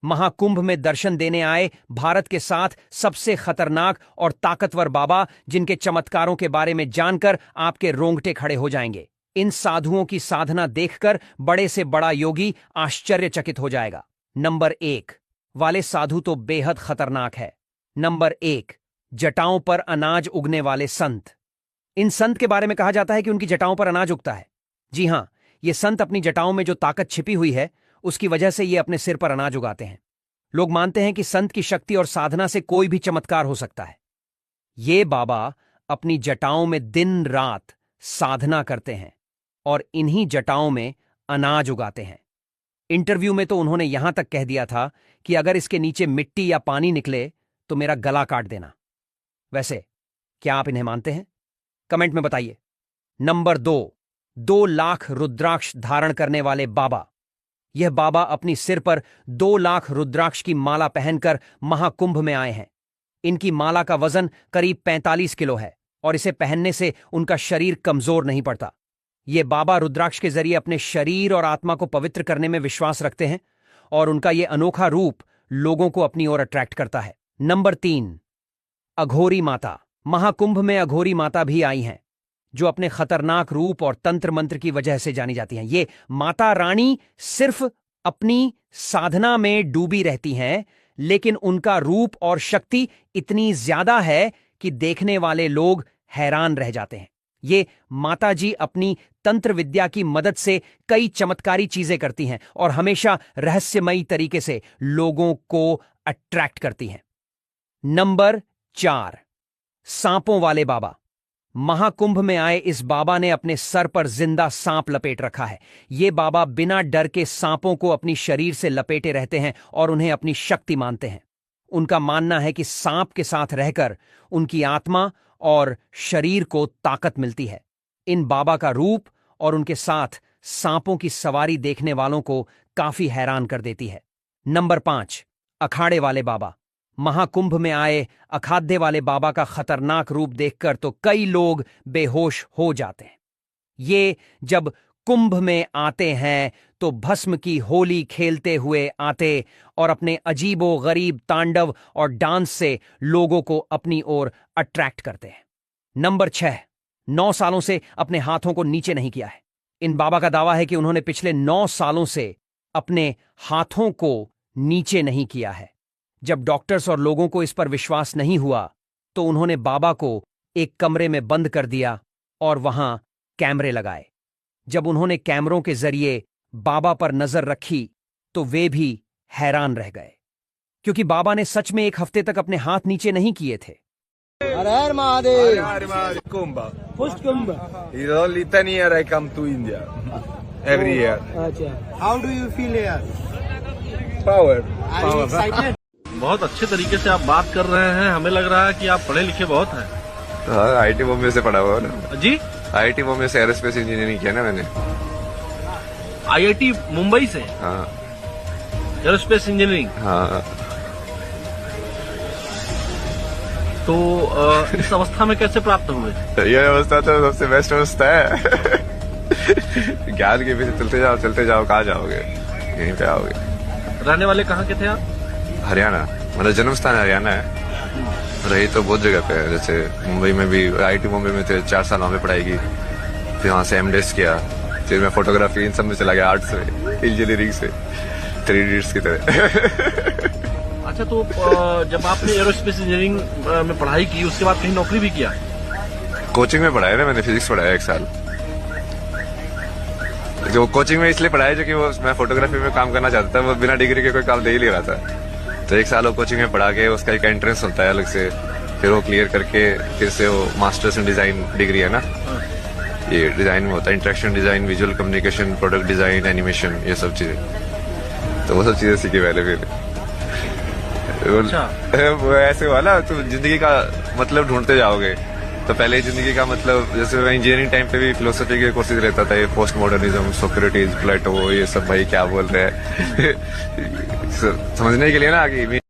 महाकुंभ में दर्शन देने आए भारत के साथ सबसे खतरनाक और ताकतवर बाबा, जिनके चमत्कारों के बारे में जानकर आपके रोंगटे खड़े हो जाएंगे। इन साधुओं की साधना देखकर बड़े से बड़ा योगी आश्चर्यचकित हो जाएगा। नंबर 1 वाले साधु तो बेहद खतरनाक है। नंबर 1, जटाओं पर अनाज उगने वाले संत। इन संत के बारे में कहा जाता है कि उनकी जटाओं पर अनाज उगता है। जी हां, ये संत अपनी जटाओं में जो ताकत छिपी हुई है उसकी वजह से ये अपने सिर पर अनाज उगाते हैं। लोग मानते हैं कि संत की शक्ति और साधना से कोई भी चमत्कार हो सकता है। ये बाबा अपनी जटाओं में दिन रात साधना करते हैं और इन्हीं जटाओं में अनाज उगाते हैं। इंटरव्यू में तो उन्होंने यहां तक कह दिया था कि अगर इसके नीचे मिट्टी या पानी निकले तो मेरा गला काट देना। वैसे क्या आप इन्हें मानते हैं? कमेंट में बताइए। नंबर 2 लाख रुद्राक्ष धारण करने वाले बाबा। यह बाबा अपनी सिर पर 2 लाख रुद्राक्ष की माला पहनकर महाकुंभ में आए हैं। इनकी माला का वजन करीब 45 किलो है और इसे पहनने से उनका शरीर कमजोर नहीं पड़ता। ये बाबा रुद्राक्ष के जरिए अपने शरीर और आत्मा को पवित्र करने में विश्वास रखते हैं और उनका यह अनोखा रूप लोगों को अपनी ओर अट्रैक्ट करता है। नंबर 3, अघोरी माता। महाकुंभ में अघोरी माता भी आई हैं, जो अपने खतरनाक रूप और तंत्र मंत्र की वजह से जानी जाती हैं। ये माता रानी सिर्फ अपनी साधना में डूबी रहती हैं, लेकिन उनका रूप और शक्ति इतनी ज्यादा है कि देखने वाले लोग हैरान रह जाते हैं। ये माता जी अपनी तंत्र विद्या की मदद से कई चमत्कारी चीजें करती हैं और हमेशा रहस्यमयी तरीके से लोगों को अट्रैक्ट करती हैं। नंबर 4, सांपों वाले बाबा। महाकुंभ में आए इस बाबा ने अपने सर पर जिंदा सांप लपेट रखा है। ये बाबा बिना डर के सांपों को अपनी शरीर से लपेटे रहते हैं और उन्हें अपनी शक्ति मानते हैं। उनका मानना है कि सांप के साथ रहकर उनकी आत्मा और शरीर को ताकत मिलती है। इन बाबा का रूप और उनके साथ सांपों की सवारी देखने वालों को काफी हैरान कर देती है। नंबर 5, अखाड़े वाले बाबा। महाकुंभ में आए अखाड़े वाले बाबा का खतरनाक रूप देखकर तो कई लोग बेहोश हो जाते हैं। ये जब कुंभ में आते हैं तो भस्म की होली खेलते हुए आते और अपने अजीबो गरीब तांडव और डांस से लोगों को अपनी ओर अट्रैक्ट करते हैं। नंबर 6, 9 सालों से अपने हाथों को नीचे नहीं किया है। इन बाबा का दावा है कि उन्होंने पिछले 9 सालों से अपने हाथों को नीचे नहीं किया है। जब डॉक्टर्स और लोगों को इस पर विश्वास नहीं हुआ तो उन्होंने बाबा को एक कमरे में बंद कर दिया और वहां कैमरे लगाए। जब उन्होंने कैमरों के जरिए बाबा पर नजर रखी तो वे भी हैरान रह गए, क्योंकि बाबा ने सच में 1 हफ्ते तक अपने हाथ नीचे नहीं किए थे। हर हर Mahadev. Kumbh. First Kumbh. It's only 10 years I come to India every year. अच्छा। How do you feel here? Power. Are you excited? बहुत अच्छे तरीके से आप बात कर रहे हैं। हमें लग रहा है कि आप पढ़े लिखे बहुत हैं। हाँ, आईटी बॉम्बे से पढ़ा हुआ ना जी। आईटी बॉम्बे से एरोस्पेस इंजीनियरिंग किया ना मैंने। आईआईटी मुंबई से? हाँ। Aerospace engineering? हाँ। तो इस अवस्था में कैसे प्राप्त हुए? ये अवस्था तो सबसे बेस्ट अवस्था है। ज्ञान के पीछे चलते जाओ कहाँ जाओगे, यहीं पे आओगे। रहने वाले कहाँ के थे आप? हरियाणा, मतलब जन्म स्थान हरियाणा है, रही तो बहुत जगह पे है। जैसे मुंबई में भी आईटी मुंबई में थे, 4 साल वहाँ पे पढ़ाई की, फिर वहाँ से एमडेस किया, फिर मैं फोटोग्राफी इन सब में चला गया, आर्ट्स में, इंजीनियरिंग से, 3 इडियट्स की तरह। अच्छा, तो जब आपने एरोस्पेस इंजीनियरिंग में पढ़ाई की उसके बाद कहीं नौकरी भी किया? कोचिंग में पढ़ाया ना मैंने, फिजिक्स पढ़ाया 1 साल। जो कोचिंग में इसलिए पढ़ाया जो कि वो मैं फोटोग्राफी में काम करना चाहता था, वो बिना डिग्री के कोई काम दे ही नहीं रहा था। तो 1 साल वो कोचिंग में पढ़ा के उसका एक एंट्रेंस होता है अलग से, फिर वो क्लियर करके फिर से वो मास्टर्स इन डिजाइन डिग्री है ना, ये डिजाइन में होता है, interaction design, visual communication, product design, animation, ये सब चीजें। तो वो सब चीजें सीखी पहले। फिर वो ऐसे हुआ ना, तो जिंदगी का मतलब ढूंढते जाओगे। तो पहले जिंदगी का मतलब, जैसे मैं इंजीनियरिंग टाइम पे भी फिलोसफी के कोर्सेज रहता था, ये पोस्ट मॉडर्निज्म, सोक्रेटिस, प्लेटो, ये सब भाई क्या बोल रहे हैं समझने के लिए ना कि